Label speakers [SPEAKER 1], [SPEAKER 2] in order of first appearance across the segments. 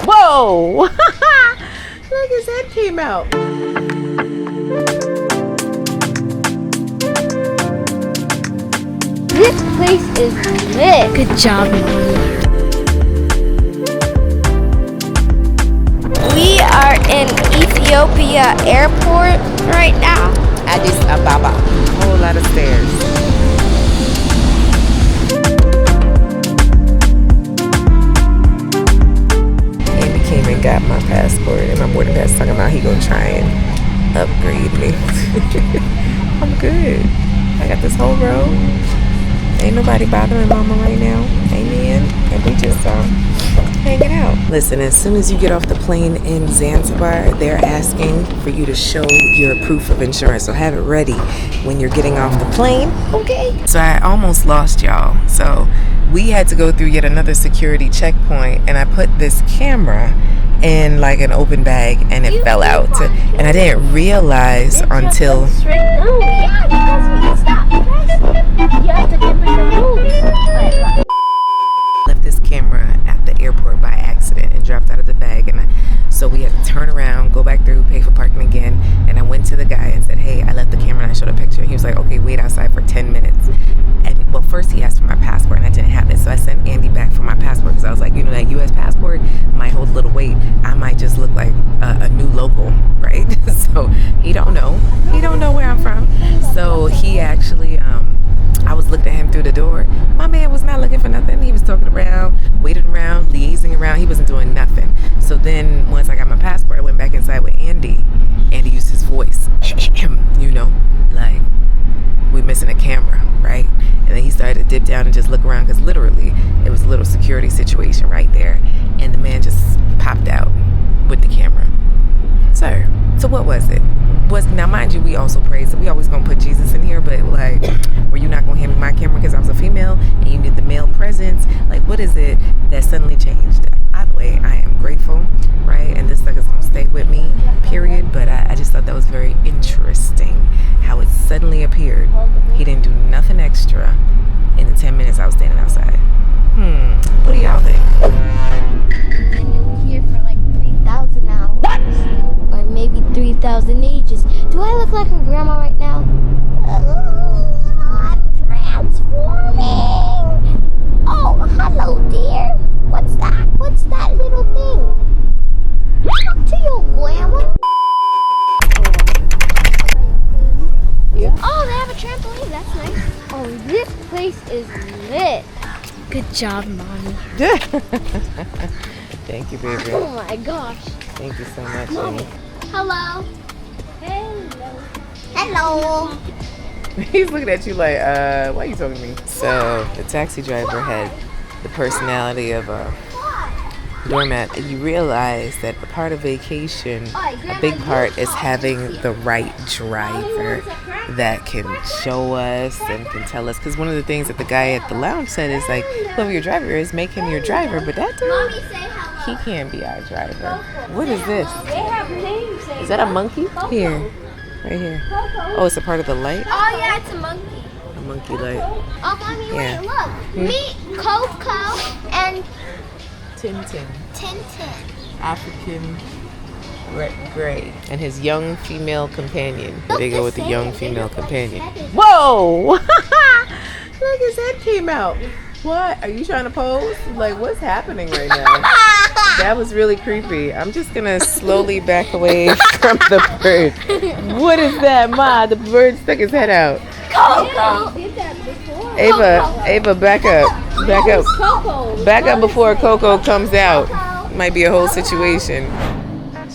[SPEAKER 1] Whoa! Look, his head came out.
[SPEAKER 2] This place is lit. Good job, Mom. We are in Ethiopia airport right now.
[SPEAKER 1] Addis Ababa. A whole lot of stairs. Andy came and got my passport and my boarding pass, talking about he gonna try and upgrade me. I'm good. I got this whole row. Ain't nobody bothering mama right now. Amen. And we just hanging out. Listen, as soon as you get off the plane in Zanzibar, they're asking for you to show your proof of insurance. So have it ready when you're getting off the plane. Okay. So I almost lost y'all. So we had to go through yet another security checkpoint, and I put this camera in like an open bag and it fell out. And I didn't realize until left this camera at the airport by accident and dropped out of the bag, and so we had to turn around, go back through, pay for parking again. And I went to the guy and said, hey, I left the camera, and I showed a picture. He was like, okay, wait outside for 10 minutes. And well, first he asked for my passport and I didn't have it, so I sent Andy back for my passport because I was like, you know, that US passport might hold a little weight. I might just look like a new local, right? So he don't know where I'm from. So he actually I was looking at him through the door. My man was not looking for nothing. He was talking around, waiting around, liaising around. He wasn't doing nothing. So then once I got my passport, I went back inside with Andy. Andy used his voice, you know, like, we're missing a camera, right? And then he started to dip down and just look around because literally it was a little security situation right there. And the man just popped out with the camera. Sir, so what was it? Now, mind you, we also praise that we always gonna put Jesus in here, but like, were you not gonna hand me my camera because I was a female and you need the male presence? Like, what is it that suddenly changed? Either way, I am grateful, right? And this stuff is gonna stay with me, period. But I just thought that was very interesting how it suddenly appeared. He didn't do nothing extra in the 10 minutes I was standing outside. What do y'all think?
[SPEAKER 2] I've been here for like 3,000 hours. What? Or maybe 3,000 ages. Do I look like a grandma right now? I'm transforming. Oh, hello, dear. What's that? What's that little thing? Talk to your grandma.
[SPEAKER 1] Yeah.
[SPEAKER 2] Oh, they have a trampoline. That's nice. Oh, this place is lit. Good job, Mommy.
[SPEAKER 1] Thank you, baby.
[SPEAKER 2] Oh my gosh.
[SPEAKER 1] Thank you so much,
[SPEAKER 2] Mommy.
[SPEAKER 1] Amy.
[SPEAKER 2] Hello. Hello. Hello.
[SPEAKER 1] He's looking at you like, why are you talking to me? So the taxi driver had the personality of a doormat. You realize that a part of vacation, a big part is having the right driver that can show us and can tell us. Because one of the things that the guy at the lounge said is like, whoever your driver is, make him your driver. But that dude, he can't be our driver. What is this? Is that a monkey? Here, right here. Oh, it's a part of the light?
[SPEAKER 2] Oh yeah, it's a monkey.
[SPEAKER 1] A monkey light.
[SPEAKER 2] Oh, Mommy,
[SPEAKER 1] Yeah.
[SPEAKER 2] wait, look. Meet Coco and
[SPEAKER 1] Tintin.
[SPEAKER 2] Tintin.
[SPEAKER 1] African gray. And his young female companion. There they go with the young female companion. Whoa! Look, his head came out. What? Are you trying to pose? Like, what's happening right now? That was really creepy. I'm just gonna slowly back away from the bird. What is that, Ma? The bird stuck his head out.
[SPEAKER 2] Coco.
[SPEAKER 1] Ava, back up. Back up. Back up before Coco comes out. Might be a whole situation.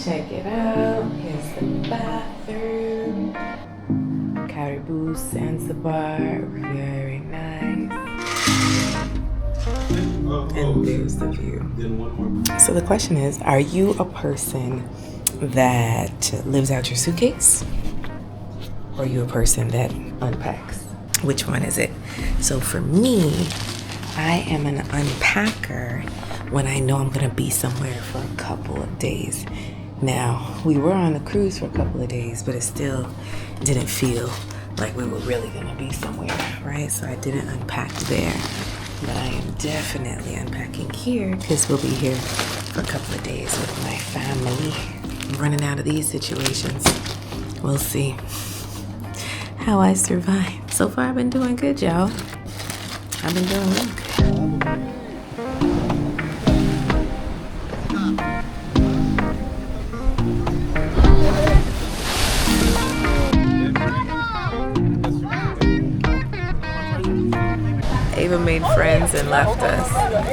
[SPEAKER 1] Check it out. Here's the bathroom. Caribou, Zanzibar. Very nice. And there's the view. So the question is, are you a person that lives out your suitcase? Or are you a person that unpacks? Which one is it? So for me, I am an unpacker when I know I'm gonna be somewhere for a couple of days. Now, we were on a cruise for a couple of days, but it still didn't feel like we were really gonna be somewhere, right? So I didn't unpack there. But I am definitely unpacking here because we'll be here for a couple of days with my family. I'm running out of these situations. We'll see how I survive. So far, I've been doing good, y'all. I've been doing real good. Ava made friends and left us.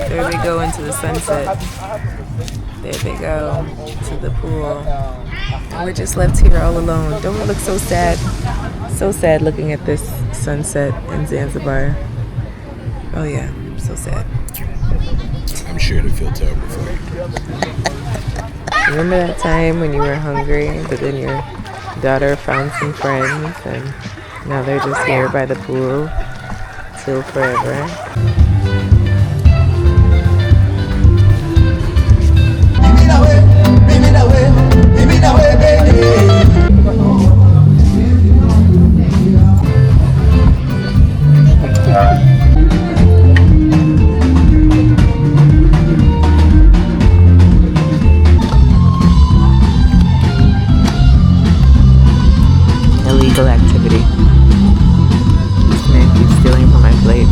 [SPEAKER 1] There they go into the sunset. There they go to the pool. And we're just left here all alone. Don't we look so sad? So sad looking at this sunset in Zanzibar. Oh yeah, so sad.
[SPEAKER 3] I'm sure it'll feel terrible for you.
[SPEAKER 1] Remember that time when you were hungry, but then your daughter found some friends and now they're just here by the pool till forever. Illegal activity. This man keeps stealing from my plate.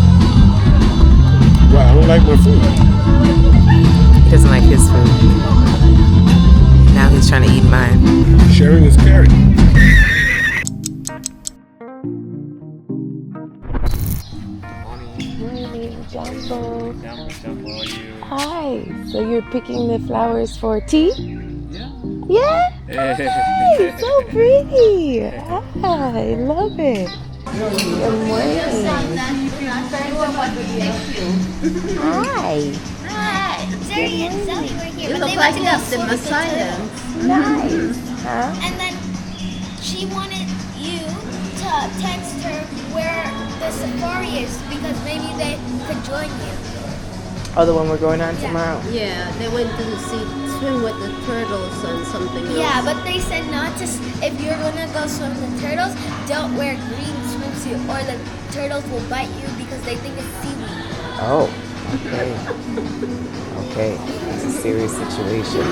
[SPEAKER 3] Well, I don't like my food.
[SPEAKER 1] He doesn't like his food. Now he's trying to eat mine.
[SPEAKER 3] Sharing is caring.
[SPEAKER 1] Morning, Jumbo. Hi. So you're picking the flowers for tea? Yeah? Hey, so pretty. Ah, I love it. Good morning. Hi.
[SPEAKER 2] Hi. Zuri and Zoe were here.
[SPEAKER 4] You
[SPEAKER 2] but
[SPEAKER 4] look
[SPEAKER 2] they
[SPEAKER 4] like
[SPEAKER 2] went to go
[SPEAKER 4] Justin
[SPEAKER 2] swim with the
[SPEAKER 4] Messiah.
[SPEAKER 1] Nice. Huh?
[SPEAKER 2] And then she wanted you to text her where the safari is because maybe they could join you.
[SPEAKER 1] Oh, the one we're going on tomorrow.
[SPEAKER 4] Yeah, they went to swim with the turtles and something else.
[SPEAKER 2] Yeah, but they said not to. If you're gonna go swim with the turtles, don't wear green swimsuit or the turtles will bite you because they think it's seaweed.
[SPEAKER 1] Oh, okay. Okay, it's a serious situation.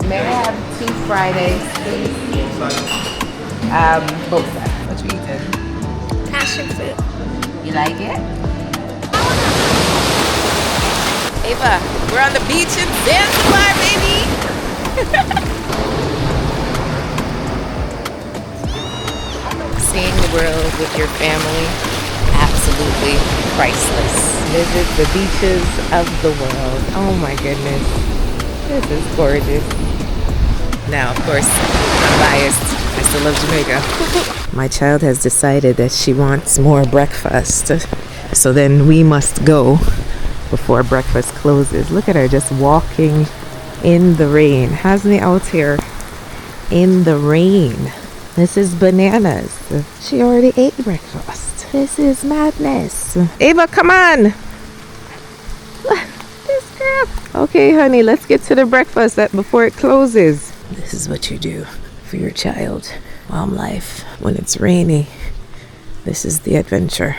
[SPEAKER 1] May I have 2 Fridays, please? Both sides. What you eating?
[SPEAKER 2] Passion fruit.
[SPEAKER 1] You like it? Ava, we're on the beach in Zanzibar, baby! Seeing the world with your family, absolutely priceless. Visit the beaches of the world. Oh my goodness. This is gorgeous. Now, of course, I'm biased. I still love Jamaica. My child has decided that she wants more breakfast. So then we must go before breakfast closes. Look at her just walking in the rain. Hasn't he out here in the rain? This is bananas. She already ate breakfast. This is madness. Ava, come on. This girl. Okay, honey, let's get to the breakfast before it closes. This is what you do for your child. Mom life. When it's rainy, this is the adventure.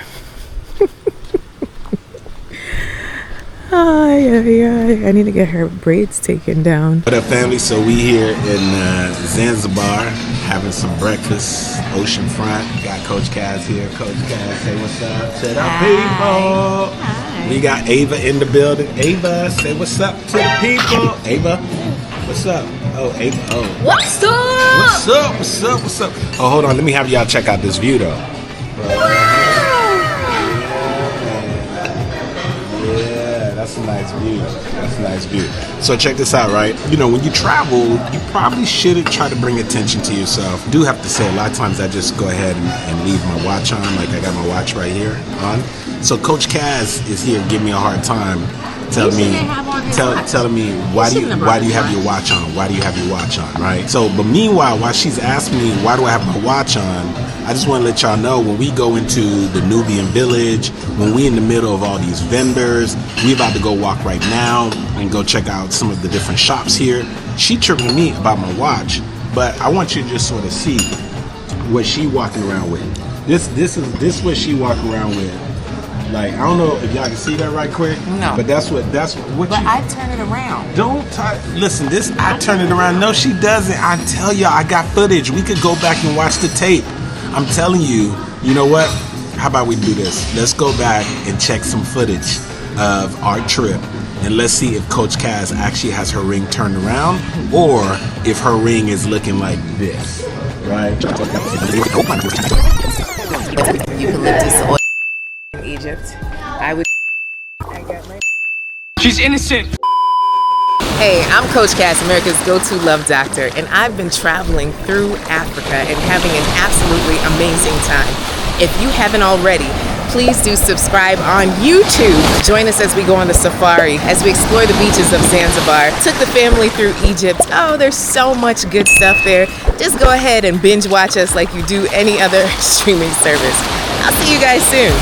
[SPEAKER 1] Ay, ay, ay. I need to get her braids taken down.
[SPEAKER 3] What up, family? So we here in Zanzibar having some breakfast, oceanfront. Got Coach Kaz here. Coach Kaz, say what's up to the people.
[SPEAKER 1] Hi.
[SPEAKER 3] We got Ava in the building. Ava, say what's up to the people. Ava, what's up? Oh, Ava. Oh.
[SPEAKER 4] What's up?
[SPEAKER 3] What's up? What's up? What's up? Oh, hold on. Let me have y'all check out this view, though. That's a nice view. That's a nice view. So check this out, right? You know, when you travel, you probably shouldn't try to bring attention to yourself. I do have to say, a lot of times I just go ahead and leave my watch on. Like I got my watch right here on. So Coach Kaz is here giving me a hard time, telling me why do you have your watch on? Why do you have your watch on, right? So, but meanwhile, while she's asking me why do I have my watch on, I just want to let y'all know when we go into the Nubian village, when we in the middle of all these vendors, we about to go walk right now and go check out some of the different shops here. She tripping me about my watch, but I want you to just sort of see what she walking around with. This is what she walking around with. Like, I don't know if y'all can see that right quick.
[SPEAKER 1] No.
[SPEAKER 3] But that's what
[SPEAKER 1] But I turn it around.
[SPEAKER 3] Listen, I turn it around. No, she doesn't. I tell y'all, I got footage. We could go back and watch the tape. I'm telling you, you know what? How about we do this? Let's go back and check some footage of our trip. And let's see if Coach Kaz actually has her ring turned around or if her ring is looking like this. Right?
[SPEAKER 1] Eucalyptus oil in Egypt. I would.
[SPEAKER 5] She's innocent.
[SPEAKER 1] Hey, I'm Coach Cass, America's go-to love doctor, and I've been traveling through Africa and having an absolutely amazing time. If you haven't already, please do subscribe on YouTube. Join us as we go on the safari, as we explore the beaches of Zanzibar. Took the family through Egypt. Oh, there's so much good stuff there. Just go ahead and binge watch us like you do any other streaming service. I'll see you guys soon.